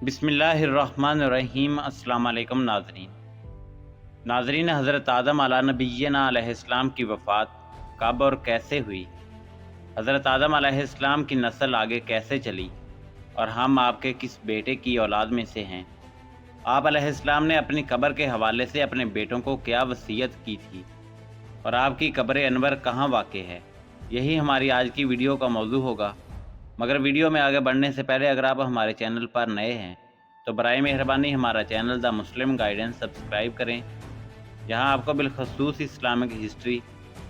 बिस्मिल्लाहिर्रहमानिर्रहीम। अस्सलाम वालेकुम नाज़रीन, हज़रत आदम अला नबीना अलैहिस्सलाम की वफ़ात कब और कैसे हुई? हज़रत आदम अलैहिस्सलाम की नस्ल आगे कैसे चली और हम आपके किस बेटे की औलाद में से हैं? आप अलैहिस्सलाम ने अपनी कब्र के हवाले से अपने बेटों को क्या वसीयत की थी और आपकी कब्र अनवर कहाँ वाक़ है? यही हमारी आज की वीडियो का मौजू होगा। मगर वीडियो में आगे बढ़ने से पहले अगर आप हमारे चैनल पर नए हैं तो बराए मेहरबानी हमारा channel the Muslim guidance subscribe करें। जहां आपको बिलखसूस इस्लामिक हिस्ट्री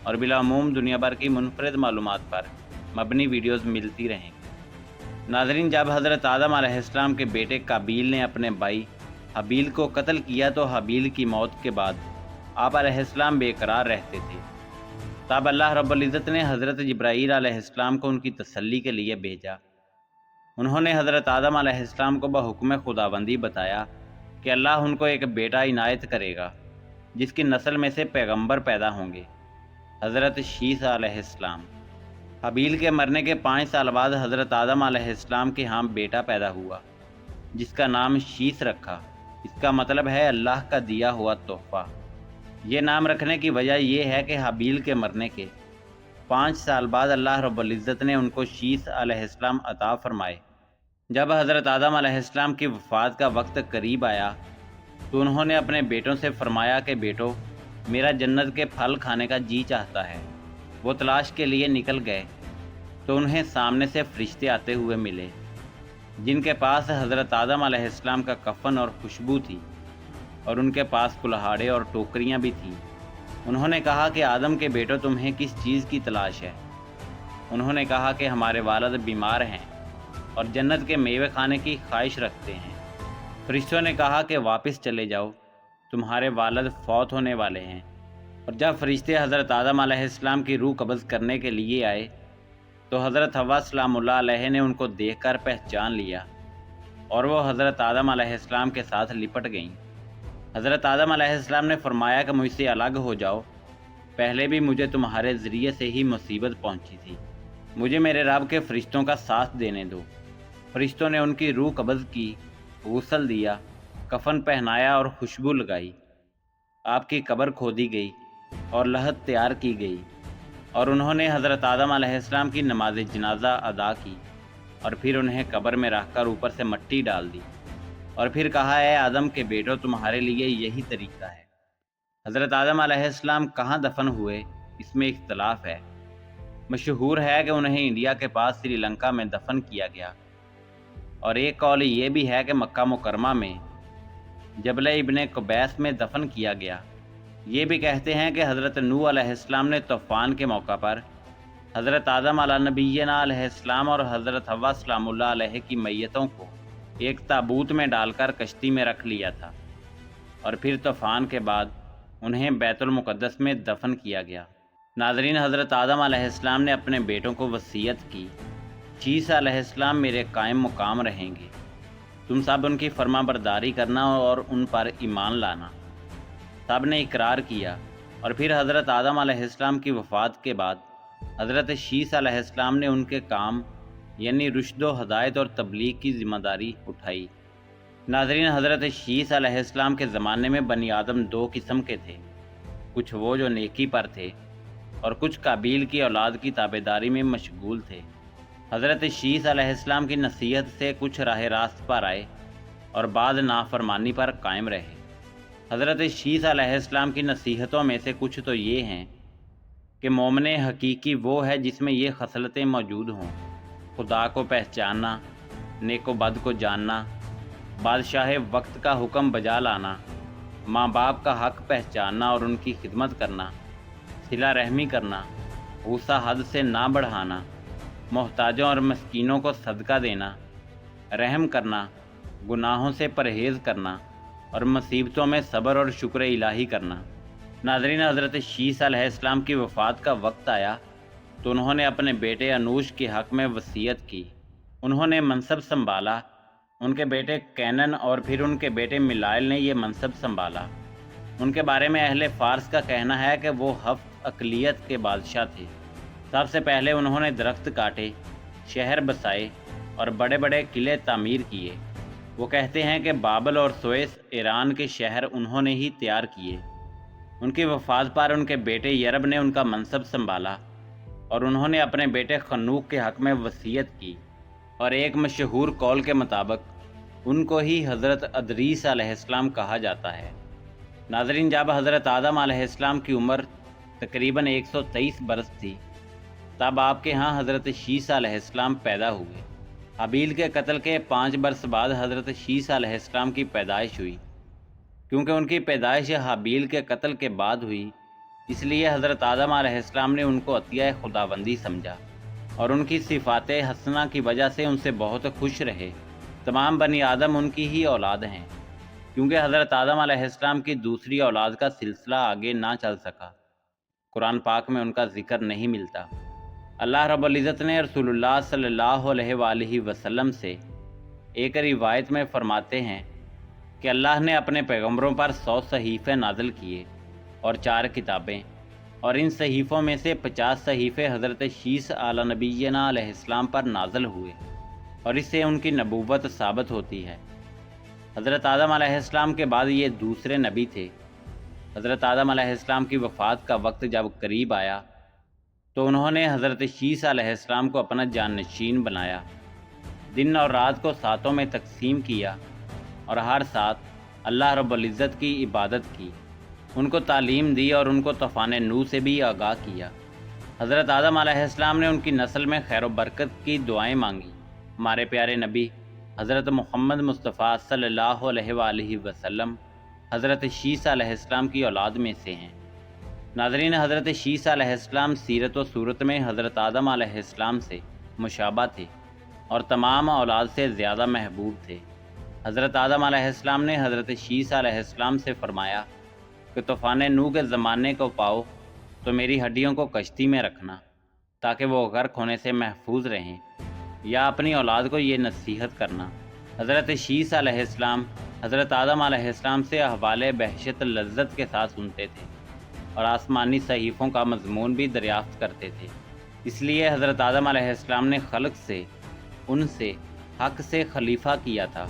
और बिलामूम दुनिया भर की मुनफरद मालूमात पर मबनी वीडियोज़ मिलती रहें। नाज़रीन, जब हज़रत आदम अलैहिस्सलाम के बेटे काबील ने अपने भाई हबील को कत्ल किया तो हबील की मौत के बाद आप अलैहिस्सलाम बेकरार रहते थे। तब अल्लाह रब्बुल इज़्ज़त ने हज़रत जिब्राईल अलैहिस्सलाम को उनकी तसल्ली के लिए भेजा। उन्होंने हज़रत आदम अलैहिस्सलाम को बहुक्म खुदाबंदी बताया कि अल्लाह उनको एक बेटा इनायत करेगा जिसकी नस्ल में से पैगंबर पैदा होंगे, हज़रत शीस अलैहिस्सलाम। हबील के मरने के 5 साल बाद हज़रत आदम अलैहिस्सलाम के यहाँ बेटा पैदा हुआ जिसका नाम शीस रखा। इसका मतलब है अल्लाह का दिया हुआ तोहफ़ा। ये नाम रखने की वजह यह है कि हबील के मरने के 5 साल बाद अल्लाह रब्बुल इज़्ज़त ने उनको शीस अलैहिस्सलाम अता फरमाए। जब हज़रत आदम अलैहिस्सलाम की वफ़ात का वक्त करीब आया तो उन्होंने अपने बेटों से फरमाया कि बेटो, मेरा जन्नत के फल खाने का जी चाहता है। वो तलाश के लिए निकल गए तो उन्हें सामने से फरिश्ते आते हुए मिले जिनके पास हज़रत आदम अलैहिस्सलाम का कफ़न और खुशबू थी और उनके पास कुल्हाड़े और टोकरियाँ भी थीं। उन्होंने कहा कि आदम के बेटो, तुम्हें किस चीज़ की तलाश है? उन्होंने कहा कि हमारे वालिद बीमार हैं और जन्नत के मेवे खाने की ख्वाहिश रखते हैं। फरिश्तों ने कहा कि वापस चले जाओ, तुम्हारे वालिद फौत होने वाले हैं। और जब फरिश्ते हज़रत आदम अलैहिस्सलाम की रूह कब्ज़ करने के लिए आए तो हज़रत हव्वा सलामुल्लाह अलैहा ने उनको देखकर पहचान लिया और वो हज़रत आदम अलैहिस्सलाम के साथ लिपट गईं। हज़रत आदम अलैहिस्सलाम ने फरमाया कि मुझसे अलग हो जाओ, पहले भी मुझे तुम्हारे ज़रिए से ही मुसीबत पहुंची थी। मुझे मेरे रब के फ़रिश्तों का साथ देने दो। फरिश्तों ने उनकी रूह कब्ज़ की, गुस्ल दिया, कफ़न पहनाया और खुशबू लगाई। आपकी कब्र खोदी गई और लहद तैयार की गई और उन्होंने हज़रत आदम अलैहिस्सलाम की नमाज जनाजा अदा की और फिर उन्हें कब्र में रखकर ऊपर से मिट्टी डाल दी और फिर कहा, है आदम के बेटो, तुम्हारे लिए यही तरीका है। हज़रत आदम अलैहिस्सलाम कहाँ दफन हुए, इसमें इख्तलाफ है। मशहूर है कि उन्हें इंडिया के पास श्रीलंका में दफन किया गया और एक कौल ये भी है कि मक्का मुकरमा में जबल इब्ने कुबैस में दफन किया गया। ये भी कहते हैं कि हज़रत नूह अलैहिस्सलाम ने तूफ़ान के मौका पर हज़रत आदम अला नबीना अलैहिस्सलाम और हज़रत हव्वा सलामुल्लाह अलैहा की मैयतों को एक ताबूत में डालकर कश्ती में रख लिया था और फिर तूफ़ान के बाद उन्हें बैतुल मुक़द्दस में दफन किया गया। नाज़रीन, हज़रत आदम अलैहिस्सलाम ने अपने बेटों को वसीयत की, शीस अलैहिस्सलाम मेरे कायम मुकाम रहेंगे, तुम सब उनकी फर्माबरदारी करना और उन पर ईमान लाना। सब ने इकरार किया और फिर हज़रत आदम अलैहिस्सलाम की वफ़ात के बाद हज़रत शीस अलैहिस्सलाम ने उनके काम यानी रुश्द व हदायत और तबलीग की ज़िम्मेदारी उठाई। नाज़रीन, हज़रत शीस अलैहिस्सलाम के ज़माने में बनी आदम 2 किस्म के थे, कुछ वो जो नेकी पर थे और कुछ काबील की औलाद की ताबेदारी में मशगूल थे। हज़रत शीस अलैहिस्सलाम की नसीहत से कुछ राह रास्त पर आए और बाद नाफरमानी पर कायम रहे। हज़रत शीस अलैहिस्सलाम की नसीहतों में से कुछ तो ये हैं कि मोमिन हकीकी वो है जिसमें ये खसलतें मौजूद हों: खुदा को पहचानना, नेको बद को जानना, बादशाह वक्त का हुक्म बजा लाना, माँ बाप का हक़ पहचानना और उनकी खिदमत करना, सिला रहमी करना, गुस्सा हद से ना बढ़ाना, मोहताजों और मस्कीनों को सदका देना, रहम करना, गुनाहों से परहेज़ करना और मुसीबतों में सब्र और शुक्र इलाही करना। नाज़रीन, हज़रत शीस अलैहिस्सलाम की वफ़ात का वक्त आया तो उन्होंने अपने बेटे अनूश के हक़ में वसीयत की। उन्होंने मनसब संभाला। उनके बेटे कैनन और फिर उनके बेटे मिलाइल ने यह मनसब संभाला। उनके बारे में अहले फ़ारस का कहना है कि वो हफ्त अक़लियत के बादशाह थे। सबसे पहले उन्होंने दरख्त काटे, शहर बसाए और बड़े बड़े किले तामीर किए। وہ کہتے ہیں کہ بابل اور سویس ایران کے شہر انہوں نے ہی تیار کیے۔ ان کی وفات پر ان کے بیٹے یرب نے ان کا منصب سنبھالا اور انہوں نے اپنے بیٹے خنوق کے حق میں وصیت کی، اور ایک مشہور قول کے مطابق ان کو ہی حضرت ادریس علیہ السلام کہا جاتا ہے۔ ناظرین، جب حضرت آدم علیہ السلام کی عمر تقریباً 123 برس تھی، تب آپ کے ہاں حضرت شیس علیہ السلام پیدا ہوئے۔ حابیل کے قتل کے 5 برس بعد حضرت شیس علیہ السلام کی پیدائش ہوئی۔ کیونکہ ان کی پیدائش حابیل کے قتل کے بعد ہوئی، اس لیے حضرت آدم علیہ السلام نے ان کو عطیہ خداوندی سمجھا اور ان کی صفات حسنہ کی وجہ سے ان سے بہت خوش رہے۔ تمام بنی آدم ان کی ہی اولاد ہیں، کیونکہ حضرت آدم علیہ السلام کی دوسری اولاد کا سلسلہ آگے نہ چل سکا۔ قرآن پاک میں ان کا ذکر نہیں ملتا۔ اللہ رب العزت نے رسول اللہ صلی اللہ علیہ وآلہ وسلم سے ایک روایت میں فرماتے ہیں کہ اللہ نے اپنے پیغمبروں پر 100 صحیفے نازل کیے اور 4 کتابیں، اور ان صحیفوں میں سے 50 صحیفے حضرت شیس علی نبینا علیہ السلام پر نازل ہوئے، اور اس سے ان کی نبوت ثابت ہوتی ہے۔ حضرت آدم علیہ السلام کے بعد یہ دوسرے نبی تھے۔ حضرت آدم علیہ السلام کی وفات کا وقت جب قریب آیا تو انہوں نے حضرت شیس علیہ السلام کو اپنا جانشین بنایا، دن اور رات کو ساتوں میں تقسیم کیا، اور ہر ساتھ اللہ رب العزت کی عبادت کی، ان کو تعلیم دی اور ان کو طوفان نوح سے بھی آگاہ کیا۔ حضرت آدم علیہ السلام نے ان کی نسل میں خیر و برکت کی دعائیں مانگی۔ ہمارے پیارے نبی حضرت محمد مصطفیٰ صلی اللہ علیہ وآلہ وسلم حضرت شیس علیہ السلام کی اولاد میں سے ہیں۔ ناظرین، حضرت شیس علیہ السلام سیرت و صورت میں حضرت آدم علیہ السلام سے مشابہ تھے اور تمام اولاد سے زیادہ محبوب تھے۔ حضرت آدم علیہ السلام نے حضرت شیس علیہ السلام سے فرمایا کہ طوفان نوح کے زمانے کو پاؤ تو میری ہڈیوں کو کشتی میں رکھنا تاکہ وہ غرق ہونے سے محفوظ رہیں، یا اپنی اولاد کو یہ نصیحت کرنا۔ حضرت شیس علیہ السلام حضرت آدم علیہ السلام سے احوال بہشت لذت کے ساتھ سنتے تھے اور آسمانی صحیفوں کا مضمون بھی دریافت کرتے تھے۔ اس لیے حضرت آدم علیہ السلام نے خلق سے ان سے حق سے خلیفہ کیا تھا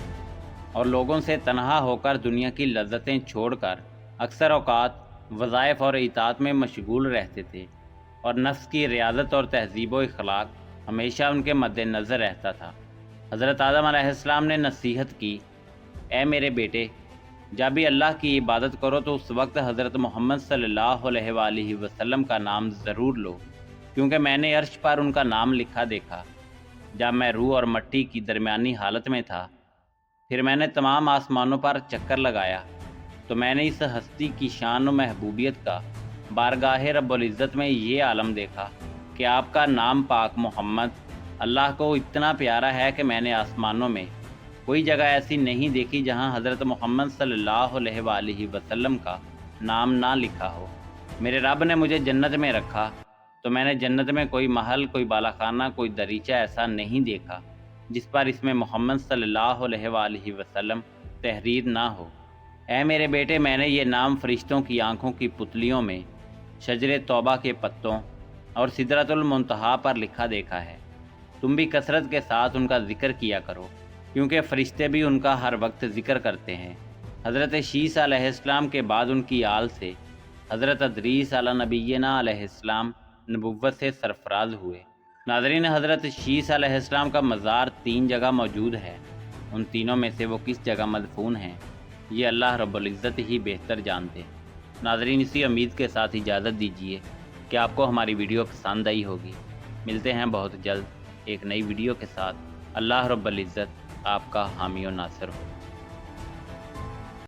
اور لوگوں سے تنہا ہو کر دنیا کی لذتیں چھوڑ کر اکثر اوقات وظائف اور اطاعت میں مشغول رہتے تھے، اور نفس کی ریاضت اور تہذیب و اخلاق ہمیشہ ان کے مد نظر رہتا تھا۔ حضرت آدم علیہ السلام نے نصیحت کی، اے میرے بیٹے، جب بھی اللہ کی عبادت کرو تو اس وقت حضرت محمد صلی اللہ علیہ وآلہ وسلم کا نام ضرور لو، کیونکہ میں نے عرش پر ان کا نام لکھا دیکھا جب میں روح اور مٹی کی درمیانی حالت میں تھا۔ پھر میں نے تمام آسمانوں پر چکر لگایا تو میں نے اس ہستی کی شان و محبوبیت کا بارگاہ رب العزت میں یہ عالم دیکھا کہ آپ کا نام پاک محمد اللہ کو اتنا پیارا ہے کہ میں نے آسمانوں میں کوئی جگہ ایسی نہیں دیکھی جہاں حضرت محمد صلی اللہ علیہ وآلہ وسلم کا نام نہ لکھا ہو۔ میرے رب نے مجھے جنت میں رکھا تو میں نے جنت میں کوئی محل، کوئی بالا خانہ، کوئی دریچہ ایسا نہیں دیکھا جس پر اس میں محمد صلی اللہ علیہ وآلہ وسلم تحریر نہ ہو۔ اے میرے بیٹے، میں نے یہ نام فرشتوں کی آنکھوں کی پتلیوں میں، شجر توبہ کے پتوں اور سدرۃ المنتہا پر لکھا دیکھا ہے۔ تم بھی کثرت کے ساتھ ان کا ذکر کیا کرو، کیونکہ فرشتے بھی ان کا ہر وقت ذکر کرتے ہیں۔ حضرت شیس علیہ السلام کے بعد ان کی آل سے حضرت ادریس علی نبینا علیہ السلام نبوت سے سرفراز ہوئے۔ ناظرین، حضرت شیس علیہ السلام کا مزار 3 جگہ موجود ہے۔ ان تینوں میں سے وہ کس جگہ مدفون ہیں یہ اللہ رب العزت ہی بہتر جانتے ہیں۔ ناظرین، اسی امید کے ساتھ اجازت دیجیے کہ آپ کو ہماری ویڈیو پسند آئی ہوگی۔ ملتے ہیں بہت جلد ایک نئی ویڈیو کے ساتھ۔ اللہ رب العزت آپ کا حامی و ناصر ہو۔